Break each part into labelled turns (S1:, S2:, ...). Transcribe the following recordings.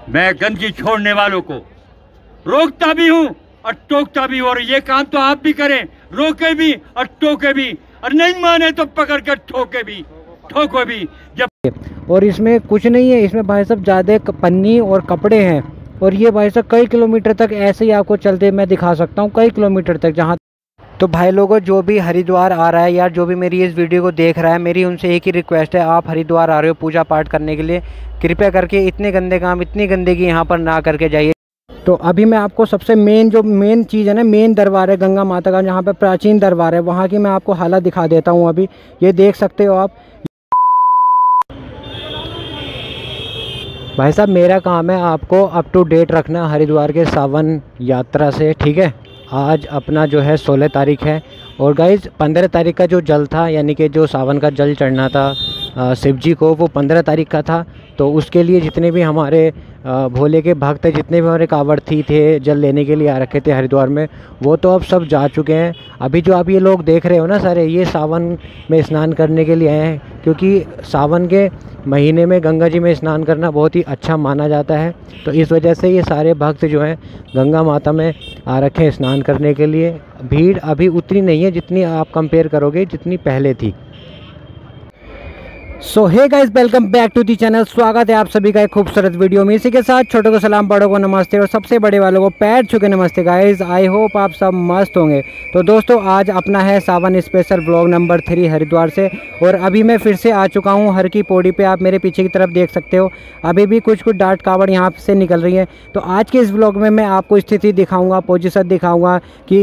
S1: मैं गंदगी छोड़ने वालों को रोकता भी हूँ और टोकता भी हूँ, और ये काम तो आप भी करें, रोके भी और टोके भी, और नहीं माने तो पकड़ कर ठोको भी। जब
S2: और इसमें कुछ नहीं है, इसमें भाई साहब ज़्यादा पन्नी और कपड़े हैं, और ये भाई साहब कई किलोमीटर तक ऐसे ही आपको चलते मैं दिखा सकता हूँ, कई किलोमीटर तक। जहाँ तो भाई लोगों, जो भी हरिद्वार आ रहा है यार, जो भी मेरी इस वीडियो को देख रहा है, मेरी उनसे एक ही रिक्वेस्ट है, आप हरिद्वार आ रहे हो पूजा पाठ करने के लिए, कृपया करके इतने गंदे काम, इतनी गंदगी यहाँ पर ना करके जाइए। तो अभी मैं आपको सबसे मेन चीज़ है ना, मेन दरबार है गंगा माता का, जहाँ पर प्राचीन दरबार है, वहाँ की मैं आपको हालत दिखा देता हूँ। अभी ये देख सकते हो आप। भाई साहब, मेरा काम है आपको अप टू डेट रखना हरिद्वार के सावन यात्रा से, ठीक है। आज अपना जो है 16 तारीख है, और गाइज़ 15 तारीख का जो जल था, यानी कि जो सावन का जल चढ़ना था शिव जी को, वो 15 तारीख का था। तो उसके लिए जितने भी हमारे भोले के भक्त, जितने भी हमारे कांवड़थी थे, जल लेने के लिए आ रखे थे हरिद्वार में, वो तो अब सब जा चुके हैं। अभी जो आप ये लोग देख रहे हो ना सारे, ये सावन में स्नान करने के लिए आए हैं, क्योंकि सावन के महीने में गंगा जी में स्नान करना बहुत ही अच्छा माना जाता है। तो इस वजह से ये सारे भक्त जो हैं गंगा माता में आ रखे हैं स्नान करने के लिए। भीड़ अभी उतनी नहीं है जितनी आप कंपेयर करोगे, जितनी पहले थी। So hey guys, welcome back to the channel. स्वागत है आप सभी का एक खूबसूरत वीडियो में। इसी के साथ छोटों को सलाम, बड़ों को नमस्ते, और सबसे बड़े वालों को पैर छू के नमस्ते गाइस। आई होप आप सब मस्त होंगे। तो दोस्तों, आज अपना है सावन स्पेशल ब्लॉग नंबर 3 हरिद्वार से, और अभी मैं फिर से आ चुका हूँ हर की पौड़ी पे। आप मेरे पीछे की तरफ देख सकते हो, अभी भी कुछ डाट कावड़ यहाँ से निकल रही है। तो आज के इस ब्लॉग में मैं आपको स्थिति दिखाऊँगा, पोजीशन दिखाऊँगा कि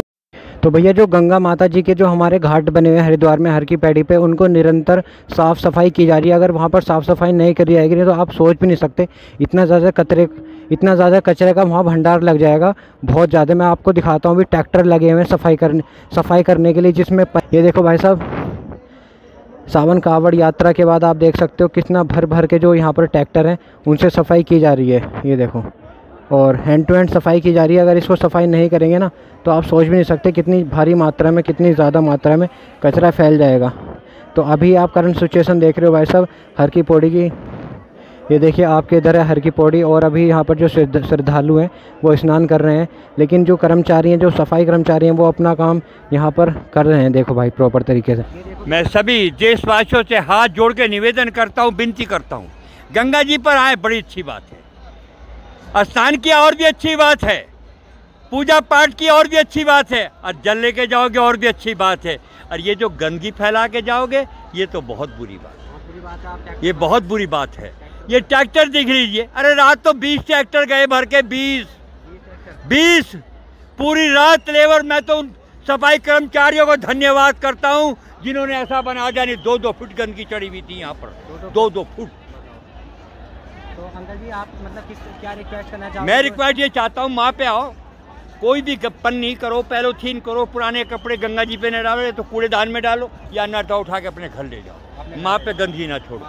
S2: तो भैया जो गंगा माता जी के जो हमारे घाट बने हुए हैं हरिद्वार में हर की पैड़ी पे, उनको निरंतर साफ़ सफाई की जा रही है। अगर वहाँ पर साफ़ सफाई नहीं करी जाएगी तो आप सोच भी नहीं सकते, इतना ज़्यादा कचरे का वहाँ भंडार लग जाएगा, बहुत ज़्यादा। मैं आपको दिखाता हूँ, अभी ट्रैक्टर लगे हुए हैं सफाई करने के लिए, जिसमें ये देखो भाई साहब, सावन कावड़ यात्रा के बाद आप देख सकते हो कितना भर के जो यहाँ पर ट्रैक्टर हैं उनसे सफाई की जा रही है, ये देखो। और हैंड टू हैंड सफाई की जा रही है। अगर इसको सफाई नहीं करेंगे ना, तो आप सोच भी नहीं सकते कितनी भारी मात्रा में, कितनी ज़्यादा मात्रा में कचरा फैल जाएगा। तो अभी आप करंट सिचुएशन देख रहे हो भाई साहब हर की पौड़ी की। ये देखिए, आपके इधर है हर की पौड़ी, और अभी यहाँ पर जो श्रद्धालु हैं वो स्नान कर रहे हैं, लेकिन जो कर्मचारी हैं, जो सफाई कर्मचारी हैं, वो अपना काम यहाँ पर कर रहे हैं। देखो भाई, प्रॉपर तरीके से।
S1: मैं सभी देशवासियों से हाथ जोड़ के निवेदन करता हूँ, विनती करता हूँ, गंगा जी पर आए, बड़ी अच्छी बात है। स्नान किया और भी अच्छी बात है, पूजा पाठ की और भी अच्छी बात है, और जल लेके जाओगे और भी अच्छी बात है। और ये जो गंदगी फैला के जाओगे, ये तो बहुत बुरी बात है, ये बहुत बुरी बात है। ये ट्रैक्टर देख लीजिए, अरे रात तो 20 ट्रैक्टर गए भर के, 20 पूरी रात लेबर। मैं तो उन सफाई कर्मचारियों को धन्यवाद करता हूँ जिन्होंने ऐसा बना दिया। नहीं, 2-2 फुट गंदगी चढ़ी हुई थी यहाँ पर, 2-2 फुट।
S2: तो अंकल जी, आप मतलब क्या रिक्वेस्ट करना चाहते हैं?
S1: मैं रिक्वेस्ट ये चाहता हूँ, वहाँ पे आओ, कोई भी पन्नी करो, पैलोथीन करो, पुराने कपड़े गंगा जी पे न डालो तो कूड़ेदान में डालो, या नटा उठा के अपने घर ले जाओ। माँ पे गंदगी ना छोड़ो।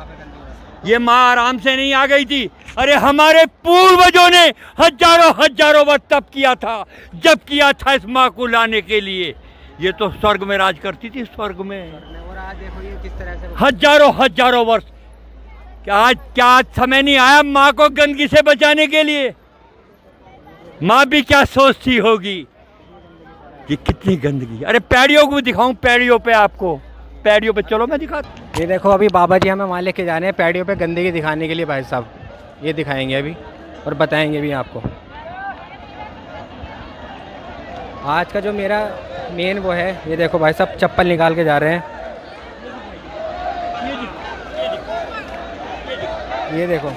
S1: ये माँ आराम से नहीं आ गई थी, अरे हमारे पूर्वजों ने हजारों वर्ष तप किया था, जब किया था इस माँ को लाने के लिए। ये तो स्वर्ग में राज करती थी, स्वर्ग में।
S2: और आज देखो ये किस तरह से
S1: हजारों वर्ष। क्या समय नहीं आया माँ को गंदगी से बचाने के लिए? माँ भी क्या सोचती होगी कि कितनी गंदगी। अरे पैड़ियों को दिखाऊं, पैड़ियों पे आपको, पैड़ियों पे चलो मैं दिखाता।
S2: ये देखो, अभी बाबा जी हमें वहाँ लेके जा रहे हैं पैड़ियों पे गंदगी दिखाने के लिए भाई साहब। ये दिखाएंगे अभी और बताएंगे भी आपको। आज का जो मेरा मेन वो है, ये देखो भाई साहब चप्पल निकाल के जा रहे हैं। ये देखो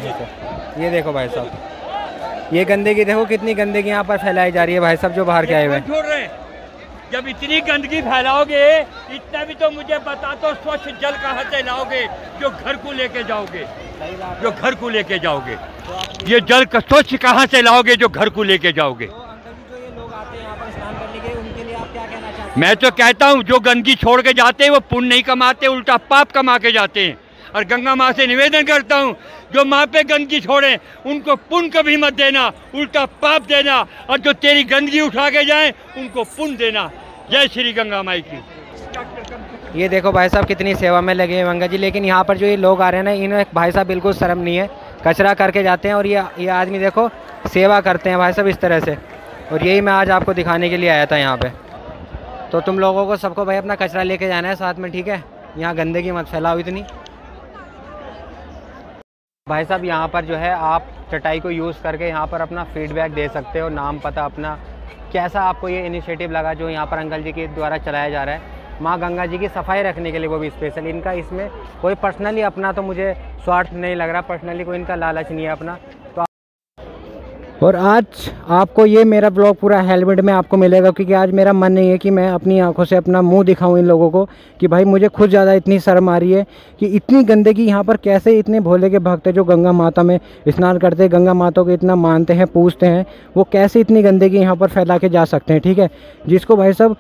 S2: भाई साहब, ये गंदगी देखो, कितनी गंदगी यहाँ पर फैलाई जा रही है भाई साहब, जो बाहर के आए हुए हैं।
S1: छोड़ रहे हैं, जब इतनी गंदगी फैलाओगे, इतना भी तो मुझे बता दो, स्वच्छ जल कहाँ से लाओगे जो घर को लेके जाओगे? ये जल स्वच्छ कहाँ से लाओगे जो घर को लेके जाओगे?
S2: तो अंकल जी, जो ये लोग आते हैं यहाँ पर स्नान करने के, उनके लिए आप क्या कहना चाहते हैं?
S1: मैं तो कहता हूँ, जो गंदगी छोड़ के जाते हैं वो पुण्य नहीं कमाते, उल्टा पाप कमा के जाते हैं। और गंगा माँ से निवेदन करता हूँ, जो माँ पे गंदगी छोड़े उनको पुण्य कभी मत देना, उल्टा पाप देना, और जो तेरी गंदगी उठा के जाए उनको पुण्य देना। जय श्री गंगा माई की।
S2: ये देखो भाई साहब कितनी सेवा में लगे हैं गंगा जी। लेकिन यहाँ पर जो ये लोग आ रहे हैं ना, इन्हें भाई साहब बिल्कुल शर्म नहीं है, कचरा करके जाते हैं। और ये आदमी देखो सेवा करते हैं भाई साहब इस तरह से। और यही मैं आज आपको दिखाने के लिए आया था यहाँ पे। तो तुम लोगों को सबको भाई अपना कचरा लेके जाना है साथ में, ठीक है। यहाँ गंदगी मत फैलाओ इतनी। भाई साहब यहाँ पर जो है आप चटाई को यूज़ करके यहाँ पर अपना फीडबैक दे सकते हो, नाम पता अपना, कैसा आपको ये इनिशिएटिव लगा जो यहाँ पर अंकल जी के द्वारा चलाया जा रहा है माँ गंगा जी की सफाई रखने के लिए, वो भी स्पेशल। इनका इसमें कोई पर्सनली अपना तो मुझे स्वार्थ नहीं लग रहा, पर्सनली कोई इनका लालच नहीं है अपना। तो और आज आपको ये मेरा ब्लॉग पूरा हेलमेट में आपको मिलेगा, क्योंकि आज मेरा मन नहीं है कि मैं अपनी आंखों से अपना मुंह दिखाऊं इन लोगों को कि भाई मुझे खुद ज़्यादा इतनी शर्म आ रही है कि इतनी गंदगी यहाँ पर कैसे इतने भोले के भक्त हैं जो गंगा माता में स्नान करते हैं, गंगा माता को इतना मानते हैं पूजते हैं, वो कैसे इतनी गंदगी यहाँ पर फैला के जा सकते हैं, ठीक है। जिसको भाई साहब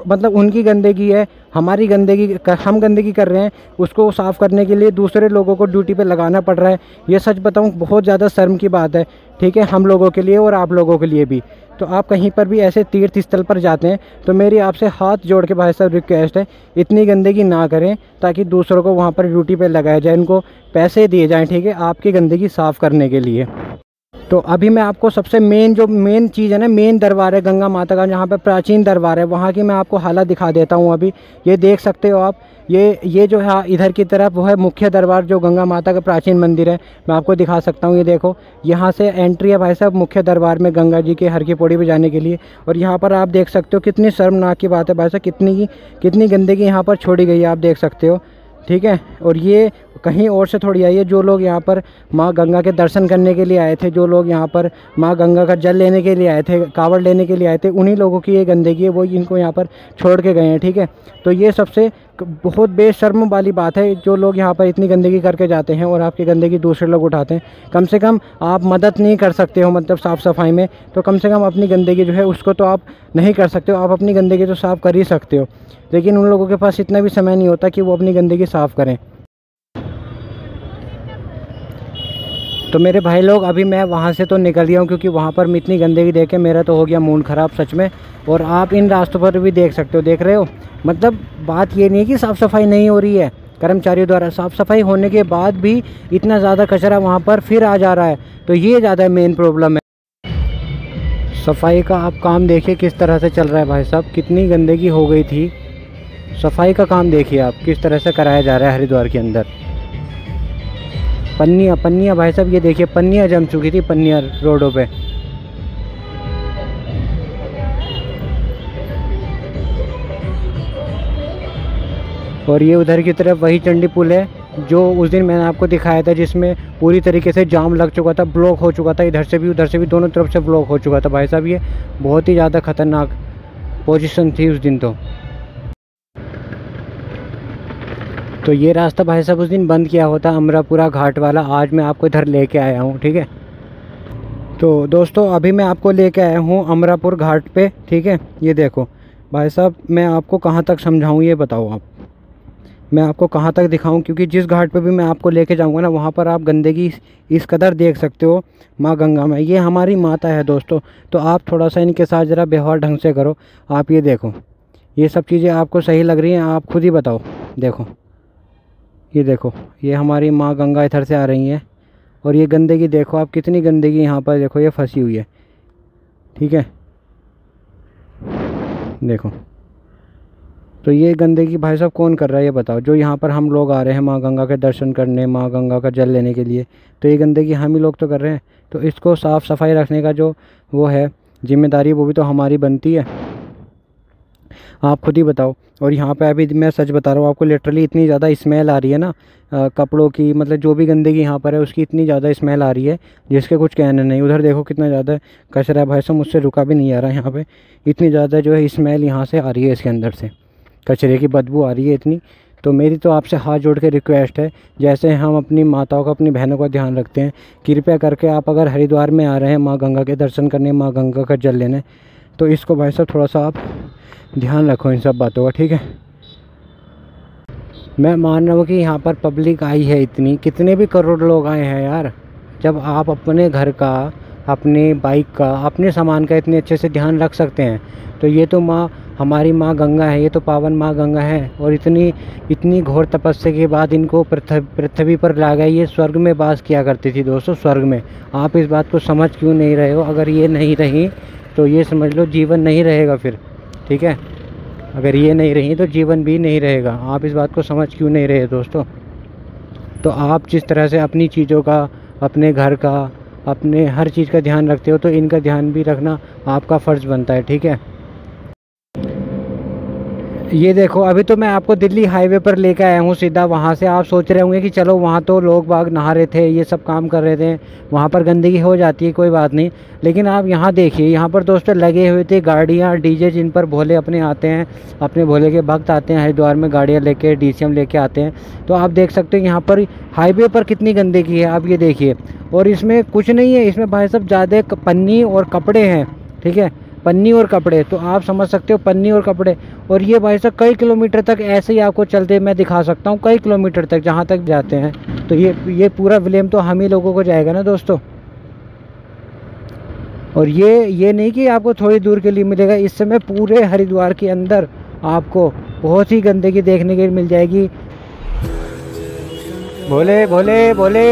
S2: मतलब उनकी गंदगी है, हमारी गंदगी, हम गंदगी कर रहे हैं, उसको साफ़ करने के लिए दूसरे लोगों को ड्यूटी पे लगाना पड़ रहा है। ये सच बताऊं बहुत ज़्यादा शर्म की बात है, ठीक है, हम लोगों के लिए और आप लोगों के लिए भी। तो आप कहीं पर भी ऐसे तीर्थ स्थल पर जाते हैं तो मेरी आपसे हाथ जोड़ के भाई साहब रिक्वेस्ट है, इतनी गंदगी ना करें ताकि दूसरों को वहाँ पर ड्यूटी पे लगाया जाए, इनको पैसे दिए जाएँ, ठीक है, आपकी गंदगी साफ़ करने के लिए। तो अभी मैं आपको सबसे मेन चीज़ है ना, मेन दरबार है गंगा माता का, जहाँ पे प्राचीन दरबार है, वहाँ की मैं आपको हालत दिखा देता हूँ। अभी ये देख सकते हो आप, ये जो है इधर की तरफ वो है मुख्य दरबार जो गंगा माता का प्राचीन मंदिर है, मैं आपको दिखा सकता हूँ। ये देखो यहाँ से एंट्री है भाई साहब मुख्य दरबार में गंगा जी के हर की पौड़ी पर जाने के लिए। और यहाँ पर आप देख सकते हो कितनी शर्मनाक की बात है भाई साहब, कितनी गंदगी यहाँ पर छोड़ी गई है, आप देख सकते हो, ठीक है। और ये कहीं और से थोड़ी आई है, जो लोग यहाँ पर माँ गंगा के दर्शन करने के लिए आए थे, जो लोग यहाँ पर माँ गंगा का जल लेने के लिए आए थे, कावड़ लेने के लिए आए थे, उन्हीं लोगों की ये गंदगी है, वो इनको यहाँ पर छोड़ के गए हैं, ठीक है। तो ये सबसे बहुत बेशर्म वाली बात है, जो लोग यहाँ पर इतनी गंदगी करके जाते हैं और आपकी गंदगी दूसरे लोग उठाते हैं। कम से कम आप मदद नहीं कर सकते हो मतलब साफ़ सफाई में, तो कम से कम अपनी गंदगी जो है उसको तो आप नहीं कर सकते हो, आप अपनी गंदगी तो साफ़ कर ही सकते हो, लेकिन उन लोगों के पास इतना भी समय नहीं होता कि वो अपनी गंदगी साफ़ करें। तो मेरे भाई लोग अभी मैं वहाँ से तो निकल गया हूँ, क्योंकि वहाँ पर मैं इतनी गंदगी देख के मेरा तो हो गया मूड ख़राब सच में। और आप इन रास्तों पर भी देख सकते हो, देख रहे हो, मतलब बात ये नहीं है कि साफ़ सफाई नहीं हो रही है कर्मचारियों द्वारा, साफ़ सफाई होने के बाद भी इतना ज़्यादा कचरा वहाँ पर फिर आ जा रहा है, तो ये ज़्यादा मेन प्रॉब्लम है। सफाई का आप काम देखिए किस तरह से चल रहा है भाई साहब, कितनी गंदगी हो गई थी। सफाई का काम देखिए आप किस तरह से कराया जा रहा है हरिद्वार के अंदर। पन्नियाँ भाई साहब, ये देखिए पन्नियाँ जम चुकी थी, पन्नियाँ रोडों पे। और ये उधर की तरफ वही चंडी पुल है जो उस दिन मैंने आपको दिखाया था, जिसमें पूरी तरीके से जाम लग चुका था, ब्लॉक हो चुका था, इधर से भी उधर से भी दोनों तरफ से ब्लॉक हो चुका था भाई साहब। ये बहुत ही ज़्यादा ख़तरनाक पोजीशन थी उस दिन। तो ये रास्ता भाई साहब उस दिन बंद किया होता अमरापुरा घाट वाला, आज मैं आपको इधर लेके आया हूँ, ठीक है। तो दोस्तों अभी मैं आपको लेके आया हूँ अमरापुर घाट पे, ठीक है। ये देखो भाई साहब, मैं आपको कहाँ तक समझाऊँ ये बताओ आप, मैं आपको कहाँ तक दिखाऊं, क्योंकि जिस घाट पे भी मैं आपको लेके जाऊंगा ना, वहाँ पर आप गंदगी इस कदर देख सकते हो माँ गंगा में। ये हमारी माता है दोस्तों, तो आप थोड़ा सा इनके साथ ज़रा व्यवहार ढंग से करो। आप ये देखो, ये सब चीज़ें आपको सही लग रही हैं, आप खुद ही बताओ। देखो ये देखो, ये हमारी माँ गंगा इधर से आ रही हैं, और ये गंदगी देखो आप, कितनी गंदगी यहाँ पर देखो ये फंसी हुई है, ठीक है। देखो, तो ये गंदगी भाई साहब कौन कर रहा है ये बताओ। जो यहाँ पर हम लोग आ रहे हैं माँ गंगा के दर्शन करने, माँ गंगा का जल लेने के लिए, तो ये गंदगी हम ही लोग तो कर रहे हैं। तो इसको साफ़ सफाई रखने का जो वो है जिम्मेदारी, वो भी तो हमारी बनती है। आप खुद ही बताओ। और यहाँ पे अभी मैं सच बता रहा हूँ आपको, लिटरली इतनी ज़्यादा स्मेल आ रही है ना कपड़ों की, मतलब जो भी गंदगी यहाँ पर है उसकी इतनी ज़्यादा स्मेल आ रही है जिसके कुछ कहने नहीं। उधर देखो कितना ज़्यादा कचरा है भाई साहब, मुझसे रुका भी नहीं आ रहा है। यहाँ पे इतनी ज़्यादा जो है स्मेल यहाँ से आ रही है, इसके अंदर से कचरे की बदबू आ रही है इतनी। तो मेरी तो आपसे हाथ जोड़ के रिक्वेस्ट है, जैसे हम अपनी माताओं का, अपनी बहनों का ध्यान रखते हैं, कृपया करके आप अगर हरिद्वार में आ रहे हैं माँ गंगा के दर्शन करने, माँ गंगा का जल लेने, तो इसको भाई साहब थोड़ा सा आप ध्यान रखो इन सब बातों का, ठीक है। मैं मान रहा हूँ कि यहाँ पर पब्लिक आई है इतनी, कितने भी करोड़ लोग आए हैं यार। जब आप अपने घर का, अपने बाइक का, अपने सामान का इतने अच्छे से ध्यान रख सकते हैं, तो ये तो माँ हमारी माँ गंगा है, ये तो पावन माँ गंगा है। और इतनी घोर तपस्या के बाद इनको पृथ्वी पर ला गया। ये स्वर्ग में वास किया करती थी दोस्तों, स्वर्ग में। आप इस बात को समझ क्यों नहीं रहे हो? अगर ये नहीं रही तो ये समझ लो जीवन नहीं रहेगा फिर, ठीक है? अगर ये नहीं रही तो जीवन भी नहीं रहेगा। आप इस बात को समझ क्यों नहीं रहे दोस्तों? तो आप जिस तरह से अपनी चीज़ों का, अपने घर का, अपने हर चीज़ का ध्यान रखते हो, तो इनका ध्यान भी रखना आपका फ़र्ज़ बनता है, ठीक है? ये देखो, अभी तो मैं आपको दिल्ली हाईवे पर लेकर आया हूँ सीधा। वहाँ से आप सोच रहे होंगे कि चलो वहाँ तो लोग बाग नहा रहे थे, ये सब काम कर रहे थे, वहाँ पर गंदगी हो जाती है, कोई बात नहीं। लेकिन आप यहाँ देखिए, यहाँ पर दोस्तों लगे हुए थे गाड़ियाँ, डीजे, जिन पर भोले अपने आते हैं, अपने भोले के भक्त आते हैं हरिद्वार में, गाड़ियाँ लेके, डीसीएम लेके आते हैं। तो आप देख सकते हो यहाँ पर हाईवे पर कितनी गंदगी है, आप ये देखिए। और इसमें कुछ नहीं है, इसमें भाई साहब ज़्यादा पन्नी और कपड़े हैं, ठीक है? पन्नी और कपड़े, तो आप समझ सकते हो, पन्नी और कपड़े। और ये भाई साहब कई किलोमीटर तक ऐसे ही आपको चलते मैं दिखा सकता हूँ, कई किलोमीटर तक जहाँ तक जाते हैं। तो ये पूरा ब्लेम तो हम ही लोगों को जाएगा ना दोस्तों। और ये नहीं कि आपको थोड़ी दूर के लिए मिलेगा, इस समय पूरे हरिद्वार के अंदर आपको बहुत ही गंदगी देखने के लिए मिल जाएगी। भोले भोले भोले।